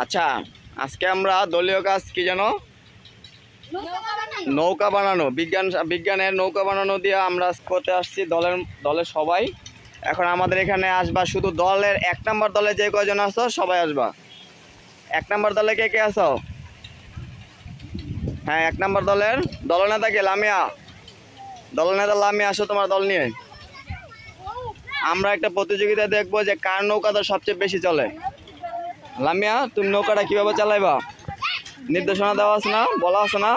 আচ্ছা, আজকে আমরা দলীয় কাজ কি জানো? নৌকা বানানো, বিজ্ঞানের নৌকা বানানো দিয়ে আমরা করতে আসছি দলের সবাই। এখন আমাদের এখানে আসবা শুধু দলের 1 নম্বর দলে যে কয়জন আছো সবাই আসবা। 1 নম্বর দলে কে কে আছো? হ্যাঁ, 1 নম্বর দলের দলনেতা কে? লামিয়া। দলনেতা লামিয়া, আসো তোমার দল নিয়ে। আমরা একটা প্রতিযোগিতা দেখবো যে কার নৌকাটা সবচেয়ে বেশি চলে। লামিয়া, তুমি নৌকাটা কিভাবে চালাইবা নির্দেশনা দেওয়া আছে না, বলা আছে না?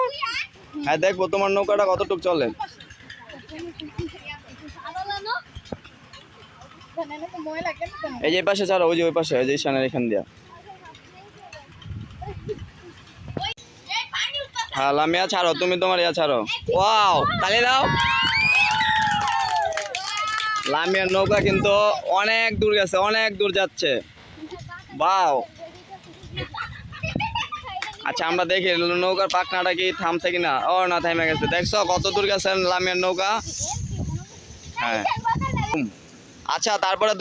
হ্যাঁ, দেখবো তোমার নৌকাটা কতটুকু চলে। এই যে পাশে ছাড়ো, ওই যে ওই পাশে, ওই যে ঈশানের এখান দিয়া। হ্যাঁ লামিয়া, ছাড়ো তুমি তোমার ইয়া ছাড়ো। ওয়াও, তালি দাও। লামিয়ার নৌকা কিন্তু অনেক দূর গেছে, অনেক দূর যাচ্ছে। বাও। আচ্ছা, আমরা দেখি নৌকার পাখনাটা কি থামছে কিনা। ও না, থামে গেছে। দেখছো কত দূর গেছে লামিয়ার নৌকা? হ্যাঁ। আচ্ছা, তারপরে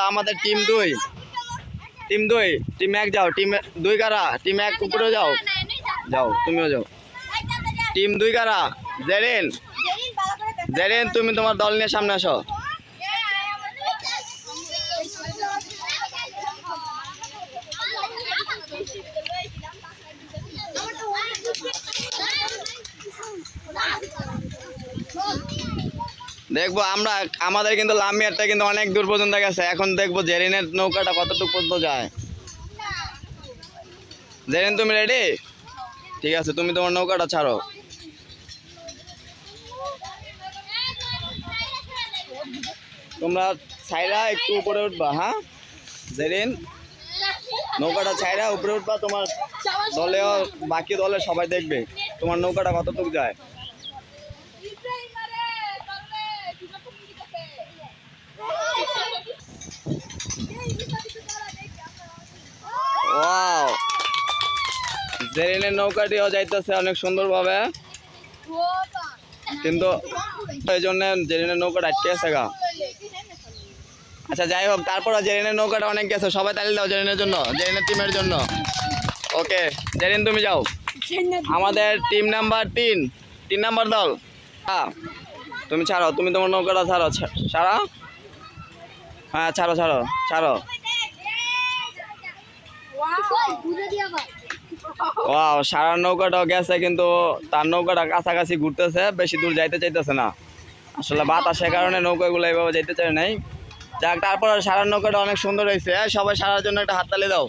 আমাদের টিম 2, টিম 1 যাও। টিম 2 কারা? টিম 1 উপরে যাও, যাও তুমিও যাও। টিম 2 কারা? জেরিন, তুমি তোমার দল নিয়ে সামনে আসো। দেখবো আমরা, আমাদের কিন্তু লামিয়ারটা কিন্তু অনেক দূর পর্যন্ত গেছে। এখন দেখবো জেরিনের নৌকাটা কতটুকু পর্যন্ত যায়। জেরিন, তুমি রেডি? ঠিক আছে, তুমি তোমার নৌকাটা ছাড়ো। তোমরা ছাইরা একটু উপরে উঠবা। হ্যাঁ জেরিন, নৌকাটা ছাইরা উপরে উঠবা। তোমার দলেও বাকি দলের সবাই দেখবে তোমার নৌকাটা কতটুকু যায়। ওয়াও, জেরিনের নৌকাটিও যাইতেছে অনেক সুন্দরভাবে, কিন্তু এই জন্য জেরিনের নৌকাটা আটকে আছে গা। আচ্ছা যাই হোক, তারপরে জেরিনের নৌকাটা অনেক গেছে। সবাই তালি দাও জেরিনের জন্য, জেরিনের টিমের জন্য। ওকে জেরিন, তুমি যাও। আমাদের টিম নাম্বার 3 নাম্বার দল। হ্যাঁ, তুমি ছাড়ো, তুমি তোমার নৌকাটা ছাড়ো। ছাড়া, হ্যাঁ ছাড়ো ছাড়ো ছাড়ো। ওয়াও, সারার নৌকাটাও গেছে, কিন্তু তার নৌকাটা কাছাকাছি ঘুরতেছে, বেশি দূর যাইতে চাইতেছে না। আসলে বাতাসের কারণে নৌকাগুলো এইভাবে যাইতে চায় নাই। যাক, তারপর সারার নৌকাটা অনেক সুন্দর হয়েছে। সবাই সারার জন্য একটা হাততালি দাও।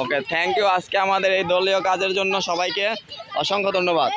ওকে, থ্যাংক ইউ। আজকে আমাদের এই দলীয় কাজের জন্য সবাইকে অসংখ্য ধন্যবাদ।